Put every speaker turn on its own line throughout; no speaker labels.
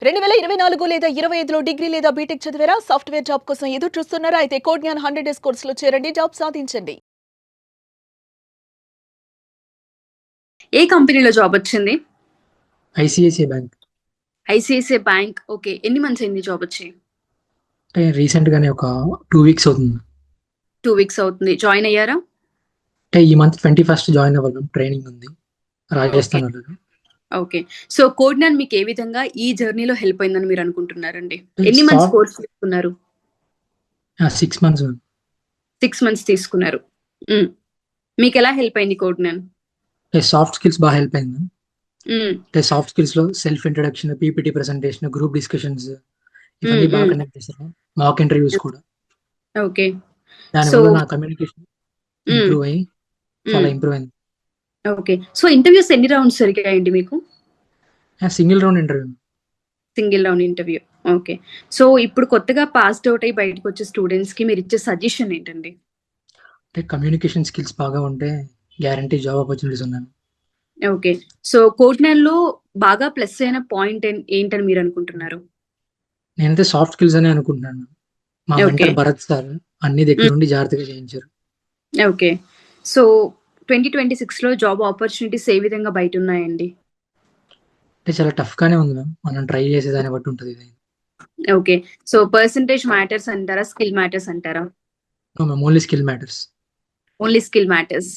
2024 లేదా 25లో డిగ్రీ లేదా బీటెక్ చదివారా? సాఫ్ట్‌వేర్ జాబ్ కోసం ఎదురు చూస్తున్నారా? అయితే కోడ్‌జ్ఞాన్ 100 డేస్ కోర్సులో చేరండి. జాబ్ సాధించండి.
ఏ కంపెనీలో జాబ్ వచ్చింది?
ICICI bank.
ICICI bank. Okay. ఎన్ని మంత్స్ అయింది జాబ్ వచ్చి?
అంటే రీసెంట్ గానే ఒక 2 వీక్స్ అవుతుంది.
2 వీక్స్ అవుతుంది. జాయిన్ అయ్యారా?
అంటే ఈ మంత్ 21st జాయిన్ అవ్వాలి. ట్రైనింగ్ ఉంది రాజస్థాన్
ఓకే.
వాళ్ళది.
ఓకే. సో కోడ్‌జ్ఞాన్ మీకు ఏ విధంగా ఈ జర్నీలో హెల్ప్ అయిందని మీరు అనుకుంటున్నారండి? ఎన్ని మంత్స్
సాఫ్ట్
కోర్స్ తీసుకున్నారు?
6 మంత్స్
6 మంత్స్ తీసుకున్నారు. మీకు ఎలా హెల్ప్ అయింది కోడ్‌జ్ఞాన్?
సాఫ్ట్ స్కిల్స్ బాగా హెల్ప్ అయింది.
హ్మ్.
అంటే సాఫ్ట్ స్కిల్స్ లో self introduction, PPT presentation, group discussions ఇవన్నీ బాగా
హ్మ్.
కనెక్ట్ చేశారు. మాక్ ఇంటర్వ్యూస్ కూడా.
ఓకే. సో
దానివల్ల నా కమ్యూనికేషన్
హ్మ్.
ఇంప్రూవ్ అయ్యి చాలా
హ్మ్.
ఇంప్రూవ్ అయింది.
ఓకే. సో ఇంటర్వ్యూస్ ఎన్ని రౌండ్స్ జరిగాయండి మీకు?
Single round interview.
Single round interview. Okay. So ఇప్పుడు కొత్తగా పాస్డ్ అవుట్ అయ్యి బయటకొచ్చే స్టూడెంట్స్‌కి మీరిచ్చే సజెషన్ ఏంటండి?
అంటే కమ్యూనికేషన్ స్కిల్స్ బాగా ఉంటే గ్యారంటీ జాబ్ ఆపర్చునిటీస్ ఉన్నాయి.
ఓకే. సో కోడ్‌జ్ఞాన్‌లో బాగా ప్లస్ అయిన పాయింట్ ఏంటని మీరనుకుంటున్నారు?
నేనైతే సాఫ్ట్ స్కిల్స్ అనే అనుకుంటున్నాను. మా
ఓకే.
మెంటర్ భరత్ సార్ అన్ని దగ్గరుండి జాగ్రత్తగా చేయించారు.
ఓకే. సో 2026లో జాబ్ ఆపర్చునిటీస్ ఏ విధంగా బయటున్నాయండి?
అంటే చాలా టఫ్ గానే ఉంది మ్యామ్. మనం ట్రై చేసే దాన్ని బట్టి ఉంటది ఇది.
ఓకే. సో పర్సెంటేజ్ మ్యాటర్స్ అంటారా? స్కిల్ మ్యాటర్స్ అంటారా?
No ma'am, only skill matters.
Only skill matters.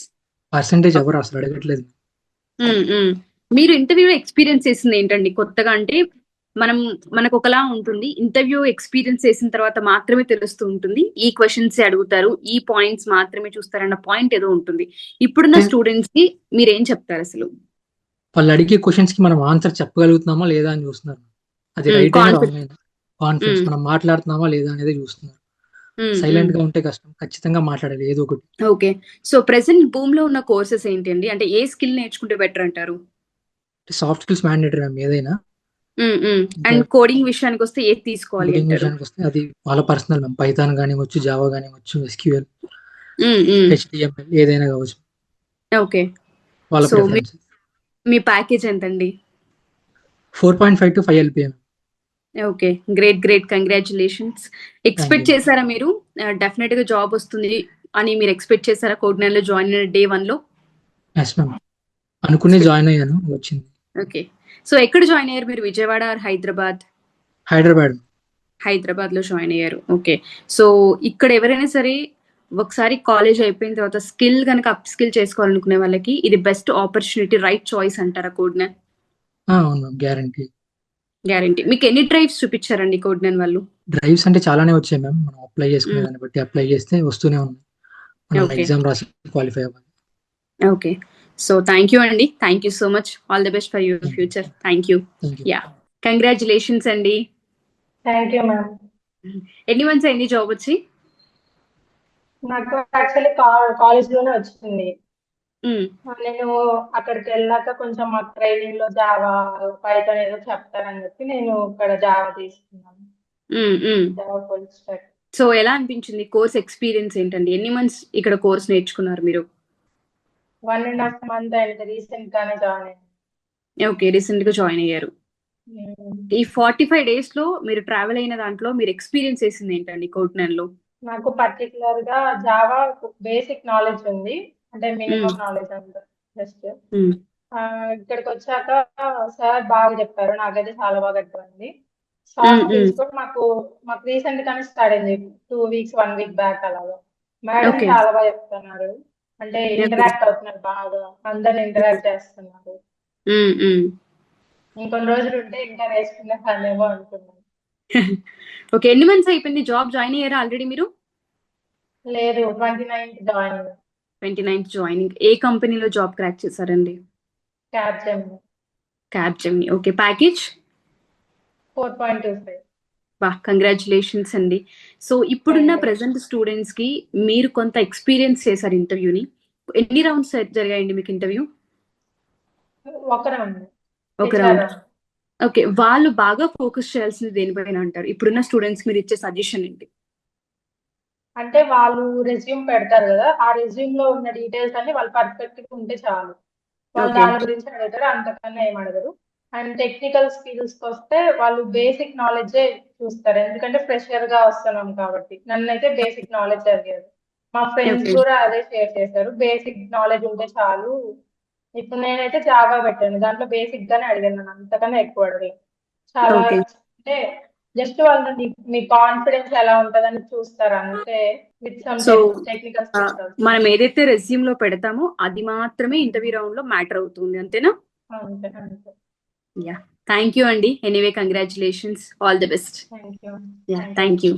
Percentage ఎవరు అసలు అడగట్లేదు.
మీరు ఇంటర్వ్యూలో ఎక్స్‌పీరియన్స్ చేసింది ఏంటండి కొత్తగా? అంటే మనకు ఒకలా ఉంటుంది. ఇంటర్వ్యూ ఎక్స్‌పీరియన్స్ చేసిన తర్వాత మాత్రమే తెలుస్తూ ఉంటుంది. ఈ క్వెషన్సే అడుగుతారు. ఈ పాయింట్స్ మాత్రమే చూస్తారన్న పాయింట్ ఏదో ఉంటుంది. ఇప్పుడున్న
అంటే
స్టూడెంట్స్‌కి మీరేం చెప్తారసలు?
వాళ్ళు అడిగే క్వెషన్స్ కి మనం ఆన్సర్ చెప్పగలుగుతున్నామా లేదా అని చూస్తున్నారు. అది రైట్ అయినా రాంగ్ అయినా. కాన్ఫిడెన్స్
హ్మ్.
మనం మాట్లాడుతున్నామా లేదా అనేది చూస్తున్నారు. సైలెంట్ గా ఉంటే కష్టం. ఖచ్చితంగా మాట్లాడాలి ఏదో ఒకటి.
ఓకే. సో ప్రెజెంట్ బూమ్‌లో ఉన్న కోర్సెస్ ఏంటండి? అంటే ఏ స్కిల్ నేర్చుకుంటే బెటర్ అంటారు?
సాఫ్ట్ స్కిల్స్ మ్యాండేటరీ మ్యామ్ ఏదైనా. ఇంకా
అండ్ కోడింగ్ విషయానికొస్తే ఏది తీసుకోవాలి
కోడింగ్
అంటారు?
విషయానికి వస్తే అది వాళ్ళ పర్సనల్ మ్యామ్. పైథాన్ కానివ్వచ్చు, జావా కానివ్వచ్చు, ఎస్క్యూఎల్,
హ్మ్. హ్మ్.
హెచ్టిఎంఎల్ ఏదైనా కావచ్చు.
ఓకే.
వాళ్ళ
సో
ప్రిఫరెన్స్.
మీ ప్యాకేజ్ ఎంతండి?
4.5 to 5 LPM.
Okay. Great. Congratulations.
Thank
expect
you.
చేసారా మీరు? డెఫినెట్‌గా జాబ్ వస్తుంది అని మీరు ఎక్స్‌పెక్ట్ చేసారా కోడ్‌జ్ఞాన్‌లో జాయిన్ అయిన డే 1లో?
Yes ma'am. అనుకునే జాయిన్ అయ్యాను. వచ్చింది.
ఓకే. సో ఎక్కడ జాయిన్ అయ్యారు మీరు? విజయవాడ ఆర్ హైదరాబాద్?
హైదరాబాద్.
హైదరాబాద్‌లో జాయిన్ అయ్యారు. ఓకే. సో ఇక్కడ ఎవరైనా సరే ఒకసారి కాలేజ్ అయిపోయిన తర్వాత స్కిల్ గనక అప్ స్కిల్ చేసుకోవాలనుకునే వాళ్ళకి ఇది బెస్ట్ ఆపర్చునిటీ, రైట్ చాయిస్ అంటారా కోడ్‌జ్ఞాన్?
అవును మ్యామ్, గ్యారంటీ.
గ్యారంటీ. మీకు ఎన్ని డ్రైవ్స్ చూపిచ్చారండి కోడ్‌జ్ఞాన్ వాళ్ళు?
డ్రైవ్స్ అంటే చాలానే వచ్చాయి మ్యామ్. మనం అప్లై చేసుకునే
హ్మ్.
దాన్ని బట్టి అప్లై చేస్తే వస్తూనే ఉన్నాయి. మనం
ఓకే.
ఎగ్జామ్ రాసి క్వాలిఫై అవ్వాలి.
ఓకే. సో థాంక్ యూ అండి. Thank you so much. All the best for your
thank you.
Future. Thank you.
Thank you.
Yeah! Congratulations అండి.
Thank you ma'am.
ఎన్ని మంత్స్ అయింది జాబ్ వచ్చి?
నాకు యాక్చువల్లీ కాలేజ్‌లోనే వచ్చింది.
హ్మ్.
నేను అక్కడికెళ్ళాక కొంచెం మాకు ట్రైనింగ్‌లో జావా, పైథాన్ ఏదో చెప్తారని చెప్పి నేను ఇక్కడ జావా తీసుకున్నాను. Java full stock.
సో ఎలా అనిపించింది? కోర్స్ ఎక్స్‌పీరియన్స్ ఏంటండి? ఎన్ని మంత్స్ ఇక్కడ కోర్స్ నేర్చుకున్నారు మీరు?
1.5 మంత్ అయింది. రీసెంట్‌గానే జాయిన్ అయ్యాను.
ఓకే. రీసెంట్‌గా జాయిన్ అయ్యారు.
హ్మ్.
ఈ 45 డేస్‌లో మీరు ట్రావెల్ అయిన దాంట్లో మీరు ఎక్స్‌పీరియన్స్ చేసింది ఏంటండి కోడ్‌జ్ఞాన్‌లో?
నాకు పర్టిక్యులర్‌గా జావా బేసిక్ నాలెడ్జ్ ఉంది. అంటే
హ్మ్.
మినిమమ్ నాలెడ్జ్ అంతే జస్ట్.
హ్మ్.
ఇక్కడికొచ్చాక సార్ బాగా చెప్పారు. నాకైతే చాలా బాగా అర్థమైంది.
హ్మ్.
సాఫ్ట్
హ్మ్.
స్కిల్స్ కూడా మాకు రీసెంట్‌గానే స్టార్ట్ అయింది. 2 వీక్స్, 1 వీక్ బ్యాక్ అలాగా. Madam
okay.
చాలా బాగా చెప్తున్నారు. అంటే
ఓకే.
ఇంటరాక్ట్ అవుతున్నారు బాగా. అందరిని ఇంటరాక్ట్ చేస్తున్నారు.
హ్మ్.
ఇంకొన్ని రోజులుంటే ఇంకా నేర్చుకునేదాన్నేమో అనుకున్నాను.
ఓకే. ఎన్ని మంత్స్ అయిపోయింది జాబ్ జాయిన్ అయ్యారా ఆల్రెడీ మీరు?
లేదు 29th జాయిన్ అయ్యాను.
29th joining. ఏ కంపెనీలో జాబ్ క్రాక్ చేశారండి?
Capgemini.
Capgemini. Okay. Package?
4.25.
Congratulations అండి. సో ఇప్పుడున్న
థ్యాంక్ యూ.
ప్రెజెంట్ స్టూడెంట్స్‌కి మీరు కొంత ఎక్స్‌పీరియన్స్ చేశారు ఇంటర్వ్యూని. ఎన్ని రౌండ్స్ జరిగాయండి మీకు ఇంటర్వ్యూ?
ఒక రౌండ్.
ఒక
హెచ్ఆర్
రౌండ్.
రౌండ్.
ఓకే. వాళ్ళు బాగా ఫోకస్ చేయాల్సింది దేనిపైన అంటారు? ఇప్పుడున్న స్టూడెంట్స్‌కి మీరిచ్చే సజెషన్ ఏంటి?
అంటే వాళ్ళు రెజ్యూమ్ పెడతారు గదా! ఆ రెజ్యూమ్‌లో ఉన్న డీటెయిల్స్ అన్నీ వాళ్ళు పర్ఫెక్ట్‌గా ఉంటే చాలు. వాళ్ళు
ఓకే.
దాని గురించి అడుగుతారు. అంతకన్నా ఏమి అడగరు. అండ్ టెక్నికల్ స్కిల్స్ కి వస్తే వాళ్ళు బేసిక్ నాలెడ్జే చూస్తారు, ఎందుకంటే ఫ్రెషర్ గా వస్తున్నాం కాబట్టి. నన్నైతే బేసిక్ నాలెడ్జ్ అడిగారు, మా ఫ్రెండ్స్
Okay.
కూడా అదే షేర్ చేశారు, బేసిక్ నాలెడ్జ్ ఉంటే చాలు. ఇప్పుడు నేనైతే జావా పెట్టాను, దాంట్లో బేసిక్ గానే అడిగాను, నన్ను అంతకన్నా ఎక్కువ అడగలేదు. చాలా
Okay.
అంటే జస్ట్ వాళ్ళు మీ కాన్ఫిడెన్స్ ఎలా ఉంటదని చూస్తారు అంతే, విత్ సమ్
So,
టెక్నికల్
ఆ,
స్కిల్స్.
మనం ఏదైతే రెజ్యూమ్ లో పెడతామో అది మాత్రమే ఇంటర్వ్యూ రౌండ్ లో మ్యాటర్ అవుతుంది, అంతేనా?
అంతే అంతే.
యా, థ్యాంక్ యూ అండి. Anyway, congratulations, all the best.
Thank you.
Yeah, thank you.